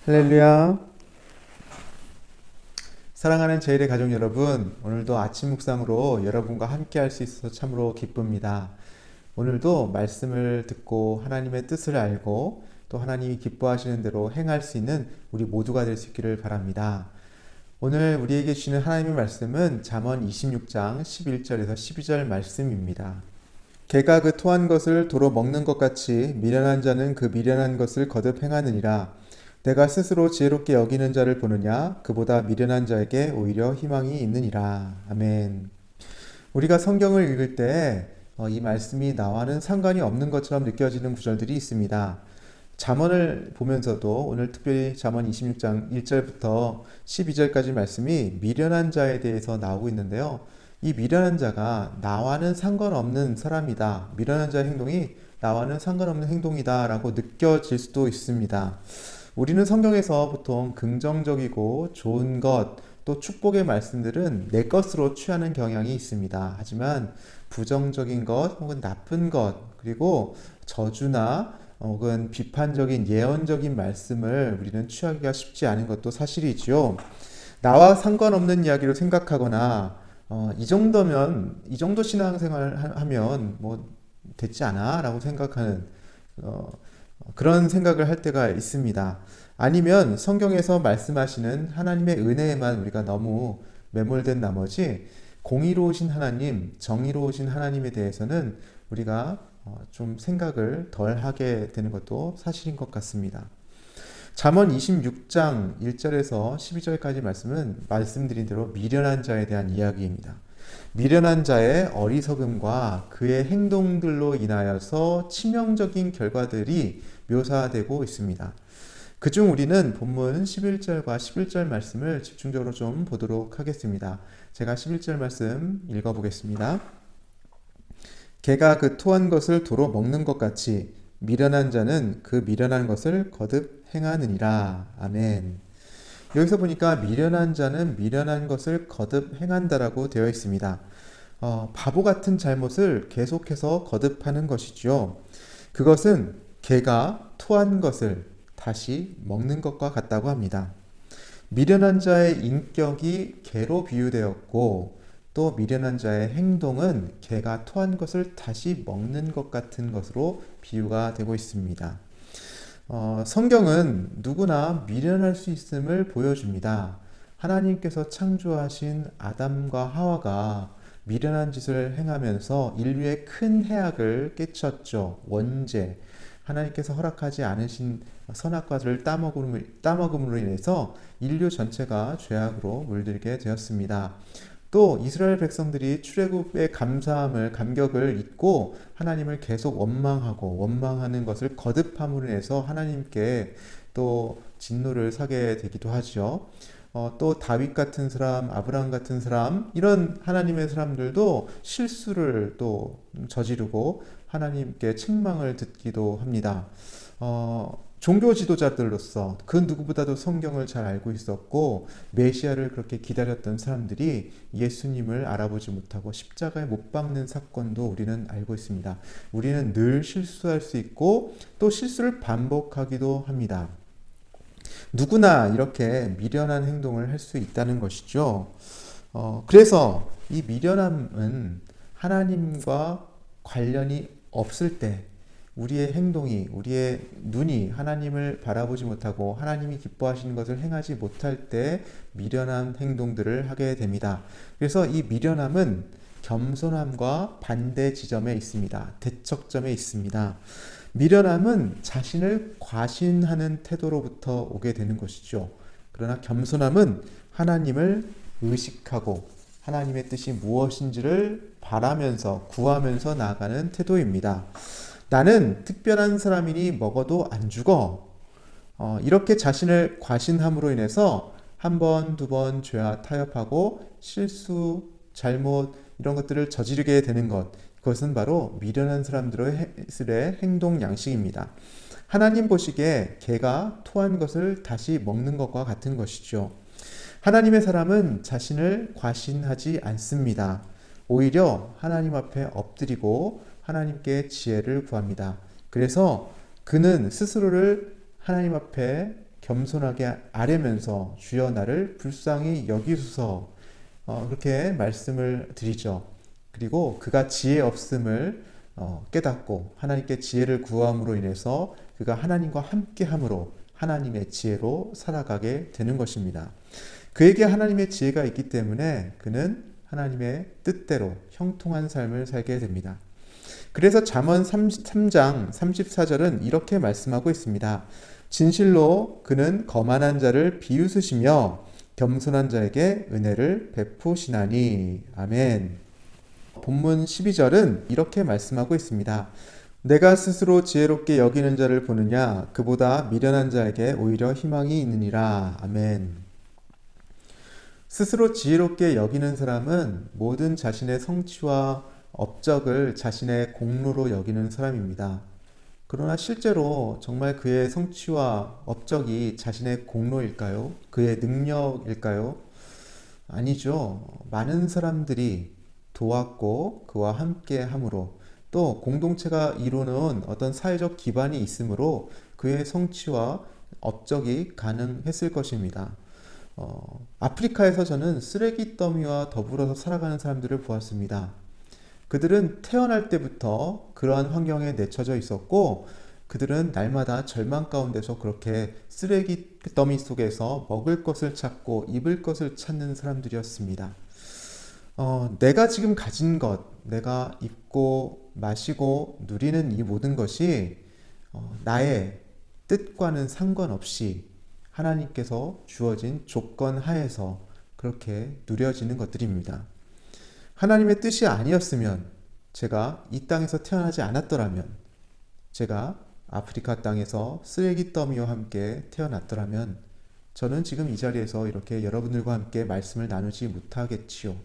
할렐루야. 사랑하는 제일의 가족 여러분, 오늘도 아침 묵상으로 여러분과 함께 할 수 있어서 참으로 기쁩니다. 오늘도 말씀을 듣고 하나님의 뜻을 알고 또 하나님이 기뻐하시는 대로 행할 수 있는 우리 모두가 될 수 있기를 바랍니다. 오늘 우리에게 주시는 하나님의 말씀은 잠언 26장 11절에서 12절 말씀입니다. 개가 그 토한 것을 도로 먹는 것 같이 미련한 자는 그 미련한 것을 거듭 행하느니라. 내가 스스로 지혜롭게 여기는 자를 보느냐? 그보다 미련한 자에게 오히려 희망이 있느니라. 아멘. 우리가 성경을 읽을 때 이 말씀이 나와는 상관이 없는 것처럼 느껴지는 구절들이 있습니다. 잠언을 보면서도 오늘 특별히 잠언 26장 1절부터 12절까지 말씀이 미련한 자에 대해서 나오고 있는데요. 이 미련한 자가 나와는 상관없는 사람이다. 미련한 자의 행동이 나와는 상관없는 행동이다 라고 느껴질 수도 있습니다. 우리는 성경에서 보통 긍정적이고 좋은 것, 또 축복의 말씀들은 내 것으로 취하는 경향이 있습니다. 하지만 부정적인 것 혹은 나쁜 것, 그리고 저주나 혹은 비판적인 예언적인 말씀을 우리는 취하기가 쉽지 않은 것도 사실이지요. 나와 상관없는 이야기로 생각하거나 이 정도면 이 정도 신앙생활 하면 뭐 됐지 않아? 라고 생각하는 그런 생각을 할 때가 있습니다. 아니면 성경에서 말씀하시는 하나님의 은혜에만 우리가 너무 매몰된 나머지 공의로우신 하나님, 정의로우신 하나님에 대해서는 우리가 좀 생각을 덜 하게 되는 것도 사실인 것 같습니다. 잠언 26장 1절에서 12절까지 말씀은 말씀드린 대로 미련한 자에 대한 이야기입니다. 미련한 자의 어리석음과 그의 행동들로 인하여서 치명적인 결과들이 묘사되고 있습니다. 그중 우리는 본문 11절과 11절 말씀을 집중적으로 좀 보도록 하겠습니다. 제가 11절 말씀 읽어보겠습니다. 개가 그 토한 것을 도로 먹는 것 같이 미련한 자는 그 미련한 것을 거듭 행하느니라. 아멘. 여기서 보니까 미련한 자는 미련한 것을 거듭 행한다라고 되어 있습니다. 바보 같은 잘못을 계속해서 거듭하는 것이죠. 그것은 개가 토한 것을 다시 먹는 것과 같다고 합니다. 미련한 자의 인격이 개로 비유되었고 또 미련한 자의 행동은 개가 토한 것을 다시 먹는 것 같은 것으로 비유가 되고 있습니다. 성경은 누구나 미련할 수 있음을 보여줍니다. 하나님께서 창조하신 아담과 하와가 미련한 짓을 행하면서 인류에 큰 해악을 끼쳤죠. 원죄. 하나님께서 허락하지 않으신 선악과를 따먹음으로 인해서 인류 전체가 죄악으로 물들게 되었습니다. 또 이스라엘 백성들이 출애굽의 감격을 잊고 하나님을 계속 원망하는 것을 거듭함으로 인해서 하나님께 또 진노를 사게 되기도 하죠. 또 다윗 같은 사람, 아브라함 같은 사람, 이런 하나님의 사람들도 실수를 또 저지르고 하나님께 책망을 듣기도 합니다. 종교 지도자들로서 그 누구보다도 성경을 잘 알고 있었고 메시아를 그렇게 기다렸던 사람들이 예수님을 알아보지 못하고 십자가에 못 박는 사건도 우리는 알고 있습니다. 우리는 늘 실수할 수 있고 또 실수를 반복하기도 합니다. 누구나 이렇게 미련한 행동을 할 수 있다는 것이죠. 그래서 이 미련함은 하나님과 관련이 없을 때 우리의 행동이, 우리의 눈이 하나님을 바라보지 못하고 하나님이 기뻐하시는 것을 행하지 못할 때 미련한 행동들을 하게 됩니다. 그래서 이 미련함은 겸손함과 반대 지점에 있습니다. 대척점에 있습니다. 미련함은 자신을 과신하는 태도로부터 오게 되는 것이죠. 그러나 겸손함은 하나님을 의식하고 하나님의 뜻이 무엇인지를 바라면서 구하면서 나아가는 태도입니다. 나는 특별한 사람이니 먹어도 안 죽어. 이렇게 자신을 과신함으로 인해서 한 번, 두 번 죄와 타협하고 실수, 잘못 이런 것들을 저지르게 되는 것. 그것은 바로 미련한 사람들의 행동 양식입니다. 하나님 보시기에 개가 토한 것을 다시 먹는 것과 같은 것이죠. 하나님의 사람은 자신을 과신하지 않습니다. 오히려 하나님 앞에 엎드리고 하나님께 지혜를 구합니다. 그래서 그는 스스로를 하나님 앞에 겸손하게 아뢰면서 주여 나를 불쌍히 여기소서 그렇게 말씀을 드리죠. 그리고 그가 지혜 없음을 깨닫고 하나님께 지혜를 구함으로 인해서 그가 하나님과 함께함으로 하나님의 지혜로 살아가게 되는 것입니다. 그에게 하나님의 지혜가 있기 때문에 그는 하나님의 뜻대로 형통한 삶을 살게 됩니다. 그래서 잠언 3장 34절은 이렇게 말씀하고 있습니다. 진실로 그는 거만한 자를 비웃으시며 겸손한 자에게 은혜를 베푸시나니. 아멘. 본문 12절은 이렇게 말씀하고 있습니다. 내가 스스로 지혜롭게 여기는 자를 보느냐 그보다 미련한 자에게 오히려 희망이 있느니라. 아멘. 스스로 지혜롭게 여기는 사람은 모든 자신의 성취와 업적을 자신의 공로로 여기는 사람입니다. 그러나 실제로 정말 그의 성취와 업적이 자신의 공로일까요? 그의 능력일까요? 아니죠. 많은 사람들이 도왔고 그와 함께 함으로 또 공동체가 이루는 어떤 사회적 기반이 있으므로 그의 성취와 업적이 가능했을 것입니다. 아프리카에서 저는 쓰레기 더미와 더불어서 살아가는 사람들을 보았습니다. 그들은 태어날 때부터 그러한 환경에 내쳐져 있었고 그들은 날마다 절망 가운데서 그렇게 쓰레기 더미 속에서 먹을 것을 찾고 입을 것을 찾는 사람들이었습니다. 내가 지금 가진 것, 내가 입고 마시고 누리는 이 모든 것이 나의 뜻과는 상관없이 하나님께서 주어진 조건 하에서 그렇게 누려지는 것들입니다. 하나님의 뜻이 아니었으면 제가 이 땅에서 태어나지 않았더라면 제가 아프리카 땅에서 쓰레기 더미와 함께 태어났더라면 저는 지금 이 자리에서 이렇게 여러분들과 함께 말씀을 나누지 못하겠지요.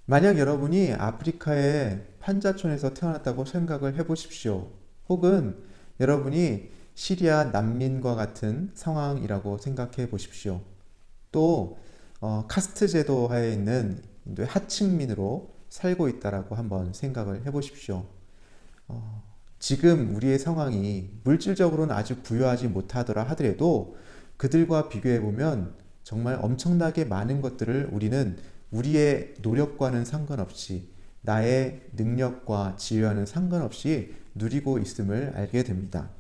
만약 여러분이 아프리카의 판자촌에서 태어났다고 생각을 해보십시오. 혹은 여러분이 시리아 난민과 같은 상황이라고 생각해 보십시오. 또 카스트 제도 하에 있는 인도의 하층민으로 살고 있다라고 한번 생각을 해보십시오. 지금 우리의 상황이 물질적으로는 아주 부유하지 못하더라 하더라도 그들과 비교해 보면 정말 엄청나게 많은 것들을 우리는 우리의 노력과는 상관없이 나의 능력과 지혜와는 상관없이 누리고 있음을 알게 됩니다.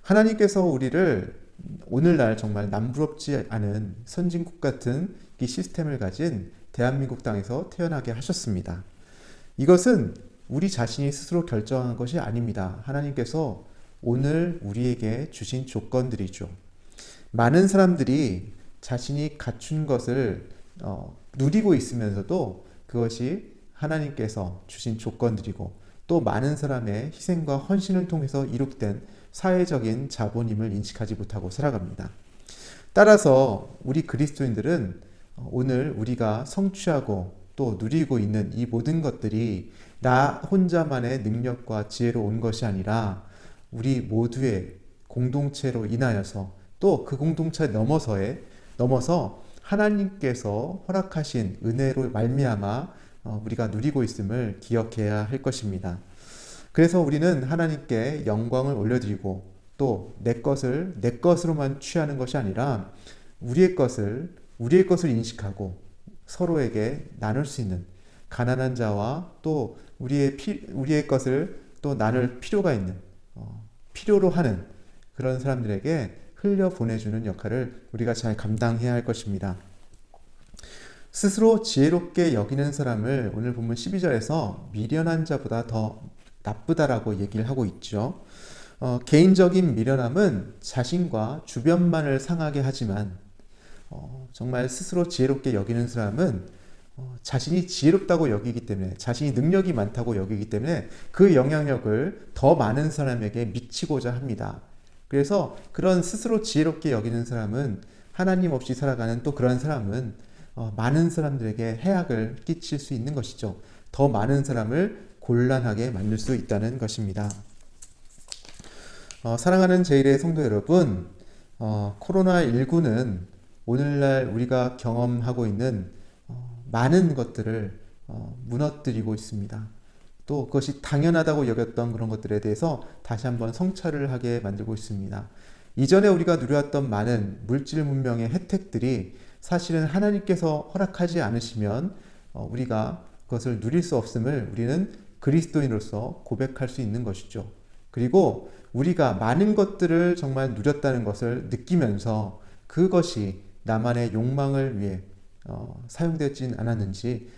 하나님께서 우리를 오늘날 정말 남부럽지 않은 선진국 같은 이 시스템을 가진 대한민국 땅에서 태어나게 하셨습니다. 이것은 우리 자신이 스스로 결정한 것이 아닙니다. 하나님께서 오늘 우리에게 주신 조건들이죠. 많은 사람들이 자신이 갖춘 것을 누리고 있으면서도 그것이 하나님께서 주신 조건들이고 또 많은 사람의 희생과 헌신을 통해서 이룩된 사회적인 자본임을 인식하지 못하고 살아갑니다. 따라서 우리 그리스도인들은 오늘 우리가 성취하고 또 누리고 있는 이 모든 것들이 나 혼자만의 능력과 지혜로 온 것이 아니라 우리 모두의 공동체로 인하여서 또 그 공동체 넘어서 하나님께서 허락하신 은혜로 말미암아 우리가 누리고 있음을 기억해야 할 것입니다. 그래서 우리는 하나님께 영광을 올려드리고 또 내 것을 내 것으로만 취하는 것이 아니라 우리의 것을 인식하고 서로에게 나눌 수 있는 가난한 자와 또 우리의 것을 또 나눌 필요가 있는 필요로 하는 그런 사람들에게 흘려 보내주는 역할을 우리가 잘 감당해야 할 것입니다. 스스로 지혜롭게 여기는 사람을 오늘 본문 12절에서 미련한 자보다 더 나쁘다라고 얘기를 하고 있죠. 개인적인 미련함은 자신과 주변만을 상하게 하지만 정말 스스로 지혜롭게 여기는 사람은 자신이 지혜롭다고 여기기 때문에 자신이 능력이 많다고 여기기 때문에 그 영향력을 더 많은 사람에게 미치고자 합니다. 그래서 그런 스스로 지혜롭게 여기는 사람은 하나님 없이 살아가는 또 그런 사람은 많은 사람들에게 해악을 끼칠 수 있는 것이죠. 더 많은 사람을 곤란하게 만들 수 있다는 것입니다. 사랑하는 제1의 성도 여러분, 코로나19는 오늘날 우리가 경험하고 있는 많은 것들을 무너뜨리고 있습니다. 또 그것이 당연하다고 여겼던 그런 것들에 대해서 다시 한번 성찰을 하게 만들고 있습니다. 이전에 우리가 누려왔던 많은 물질 문명의 혜택들이 사실은 하나님께서 허락하지 않으시면 우리가 그것을 누릴 수 없음을 우리는 그리스도인으로서 고백할 수 있는 것이죠. 그리고 우리가 많은 것들을 정말 누렸다는 것을 느끼면서 그것이 나만의 욕망을 위해 사용되진 않았는지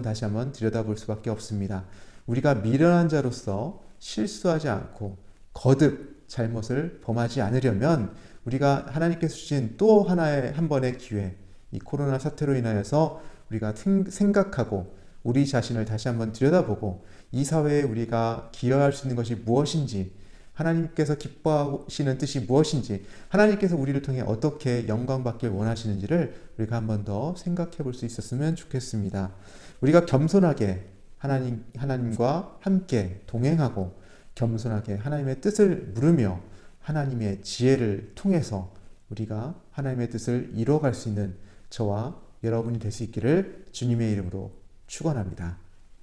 다시 한번 들여다볼 수밖에 없습니다. 우리가 미련한 자로서 실수하지 않고 거듭 잘못을 범하지 않으려면 우리가 하나님께서 주신 또 하나의 한 번의 기회, 이 코로나 사태로 인하여서 우리가 생각하고 우리 자신을 다시 한번 들여다보고 이 사회에 우리가 기여할 수 있는 것이 무엇인지, 하나님께서 기뻐하시는 뜻이 무엇인지, 하나님께서 우리를 통해 어떻게 영광 받길 원하시는지를 우리가 한 번 더 생각해 볼 수 있었으면 좋겠습니다. 우리가 겸손하게 하나님과 함께 동행하고 겸손하게 하나님의 뜻을 물으며 하나님의 지혜를 통해서 우리가 하나님의 뜻을 이뤄갈 수 있는 저와 여러분이 될 수 있기를 주님의 이름으로 축원합니다.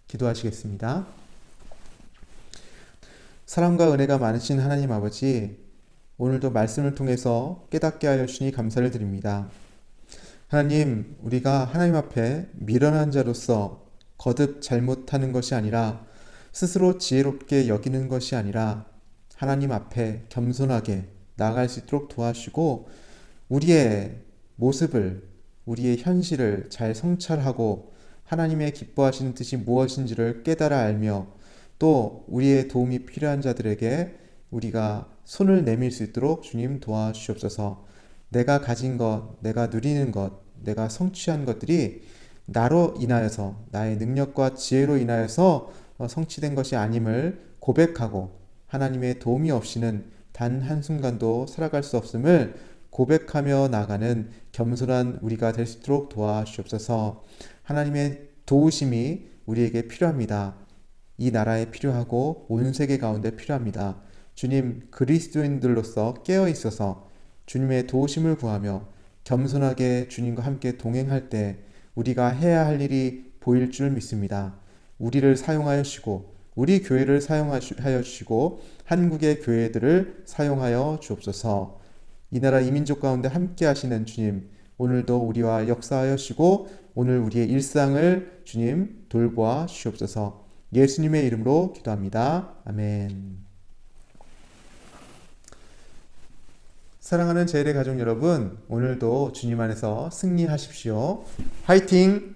기도하시겠습니다. 사랑과 은혜가 많으신 하나님 아버지, 오늘도 말씀을 통해서 깨닫게 하여 주시니 감사를 드립니다. 하나님, 우리가 하나님 앞에 미련한 자로서 거듭 잘못하는 것이 아니라 스스로 지혜롭게 여기는 것이 아니라 하나님 앞에 겸손하게 나아갈 수 있도록 도와주시고 우리의 모습을, 우리의 현실을 잘 성찰하고 하나님의 기뻐하시는 뜻이 무엇인지를 깨달아 알며 또 우리의 도움이 필요한 자들에게 우리가 손을 내밀 수 있도록 주님 도와주시옵소서. 내가 가진 것, 내가 누리는 것, 내가 성취한 것들이 나로 인하여서, 나의 능력과 지혜로 인하여서 성취된 것이 아님을 고백하고 하나님의 도움이 없이는 단 한순간도 살아갈 수 없음을 고백하며 나가는 겸손한 우리가 될 수 있도록 도와주옵소서. 하나님의 도우심이 우리에게 필요합니다. 이 나라에 필요하고 온 세계 가운데 필요합니다. 주님, 그리스도인들로서 깨어 있어서 주님의 도우심을 구하며 겸손하게 주님과 함께 동행할 때 우리가 해야 할 일이 보일 줄 믿습니다. 우리를 사용하여 주시고 우리 교회를 사용하여 주시고 한국의 교회들을 사용하여 주옵소서. 이 나라 이 민족 가운데 함께 하시는 주님, 오늘도 우리와 역사하여 주시고 오늘 우리의 일상을 주님 돌보아 주시옵소서. 예수님의 이름으로 기도합니다. 아멘. 사랑하는 제일의 가족 여러분, 오늘도 주님 안에서 승리하십시오. 화이팅!